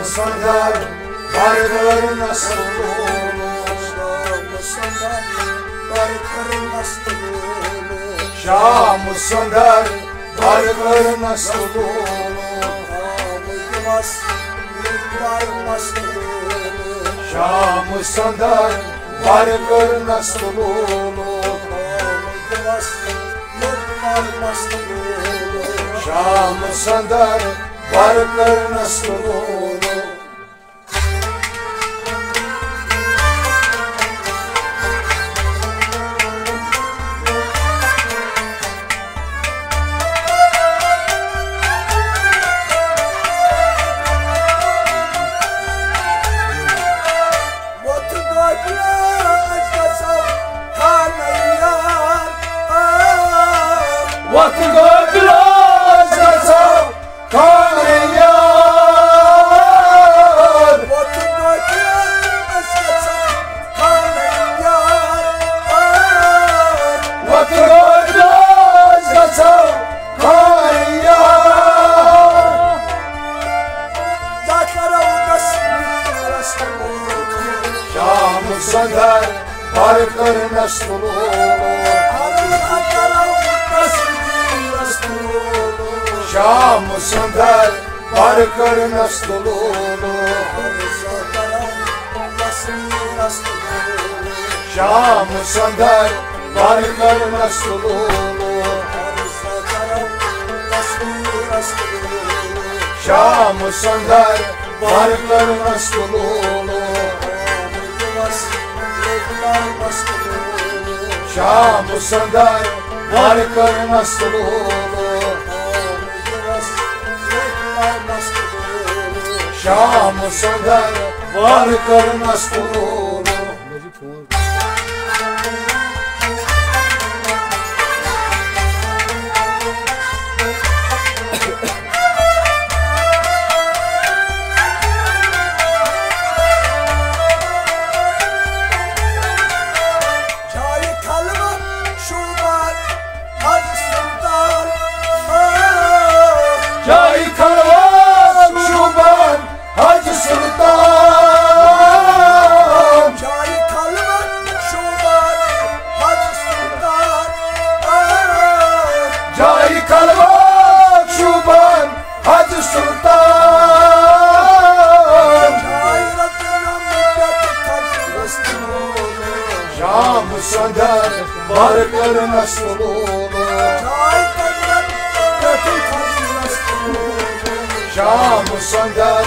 sönder, barkların nasıl olur? Şam'ı sönder, barkların nasıl olur? Şam'ı sönder, barkların nasıl olur? Yılmaz, yıllar nasıl olur? Şam'ı sönder, barkların nasıl olur? Yılmaz, yıllar nasıl olur? Şam'ı sönder, barkların nasıl olur? Vakti gökler sazam kanıyar. Vakti gökler sazam kanıyar. Vakti gökler sazam kanıyar. Dağlara odasını rastlamak. Şam'ı sönder, barkların nasıl olur? Şam'ı sönder, barkların nasıl olur? Şam'ı sönder, barkların nasıl olur? Şam'ı sönder, barkların nasıl olur? Şam'ı sönder, barkların nasıl olur? Şam'ı sönder, barkların nasıl olur? Cahil Karvan Şuban Hacı Sultan. Cahil Karvan Şuban Hacı Sultan. Cahil Karvan Şuban Hacı Sultan. Cahil adına müddeti tarzı olur. Şam'ı sönder, barkları nasıl olur? Cahil adına müddeti tarzı olur. Şam'ı sönder,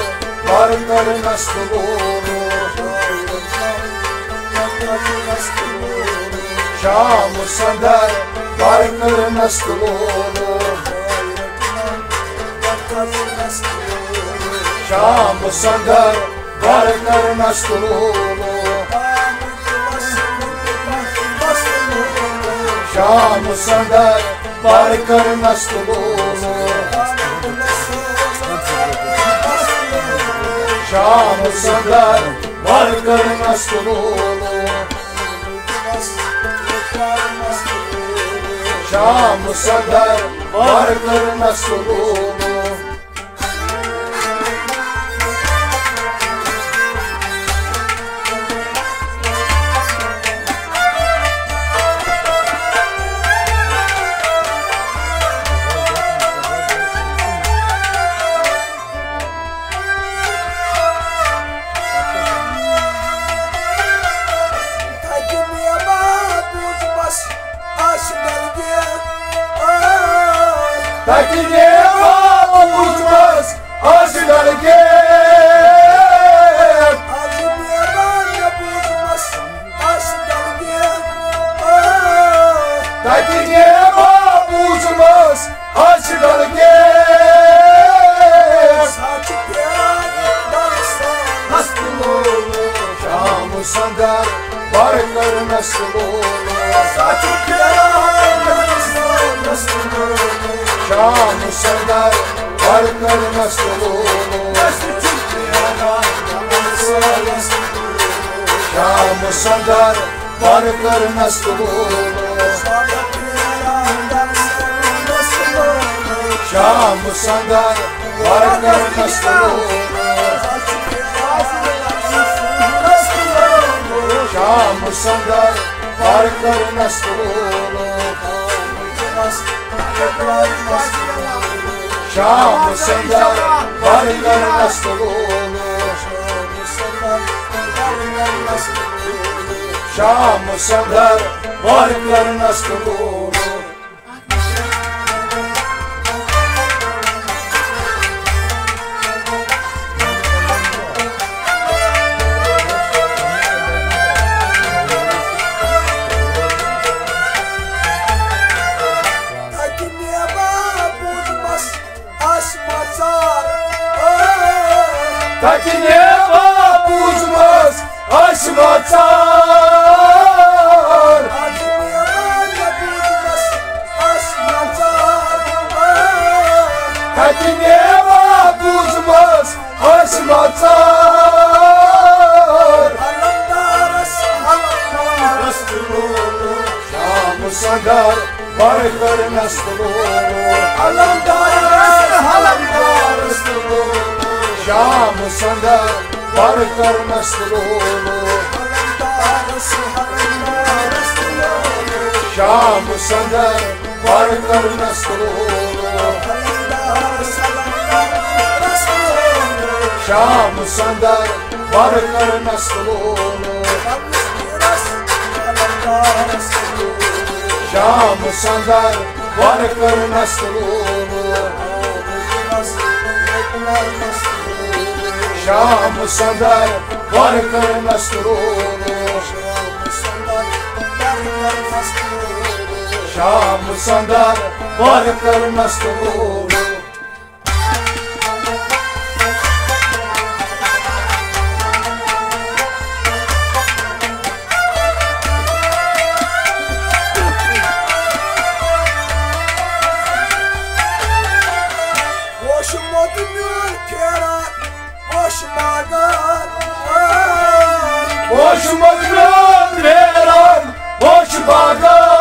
barkları nasıl olur? Şam'ı sönder, barkları nasıl olur? Şam'ı sönder, barkları nasıl olur? Şam'ı sönder, barkları nasıl olur? Şam'ı sönder, barkları nasıl olur? Şam'ı sönder, barkları nasıl olur? Takdiye bozmaz aşılar gel. Takdiye bozmaz aşılar gel. Takdiye bozmaz aşılar gel. Saçıp yaranlarsa nasıl olur? Şam'ı sönder, barkları nasıl olur? saçıp yaranlarsa nasıl olur? Şam'ı sönder, barkları nasıl olur? Şam'ı sönder, barkları nasıl olur? Şam'ı sönder, barkları nasıl olur? Şam'ı sönder, barkları nasıl olur? Shyam सुंदर वर कर नस्तूलो श्याम सुंदर वर कर नस्तूलो श्याम सुंदर वर कर नस्तूलो Taki nieba buzmaz aşmatar Taki nieba buzmaz aşmatar Şam sadar barkar nastulu Shyam सुंदर वर कर नस्तूलो श्याम सुंदर वर कर नस्तूलो श्याम सुंदर वर कर नस्तूलो श्याम सुंदर वर कर नस्तूलो श्याम सुंदर वर कर नस्तूलो श्याम सुंदर वर कर नस्तूलो Hoş mutlan veran, hoş bagan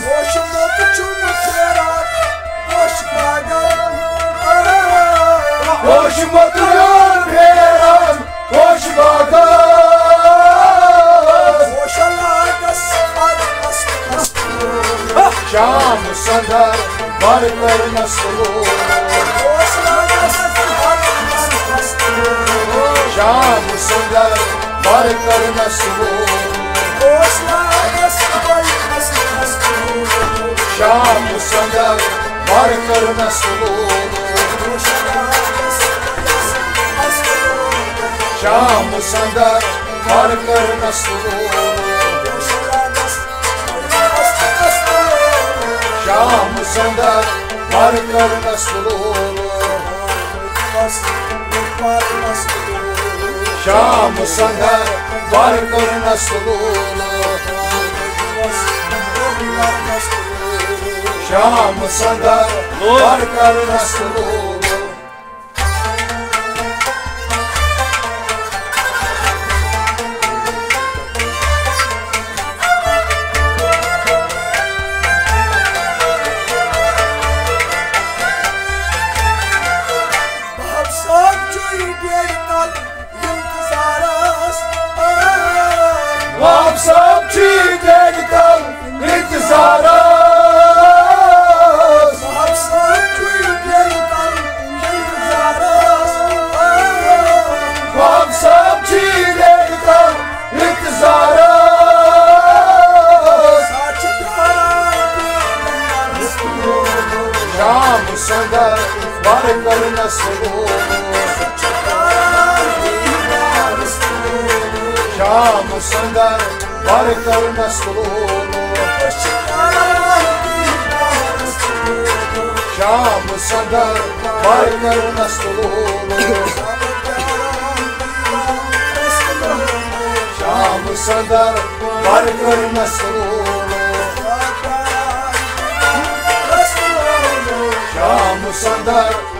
Hoş mutlan veran, hoş bagan Hoş mutlan veran, hoş bagan Hoş alagas, alagas, Şam sandar, var कर नस्तूलो श्याम सुंदर वर कर नस्तूलो श्याम सुंदर वर कर नस्तूलो श्याम सुंदर वर कर नस्तूलो श्याम सुंदर वर कर नस्तूलो श्याम सुंदर वर कर नस्तूलो श्याम सुंदर वर कर नस्तूलो आप सब ठीक एकदम इंतजारा आप सब ठीक एकदम इंतजारा श्याम सुंदर वर कर नस्तूलो श्याम सुंदर वर कर नस्तूलो श्याम सुंदर वर कर नस्तूलो श्याम सुंदर वर कर नस्तूलो श्याम सुंदर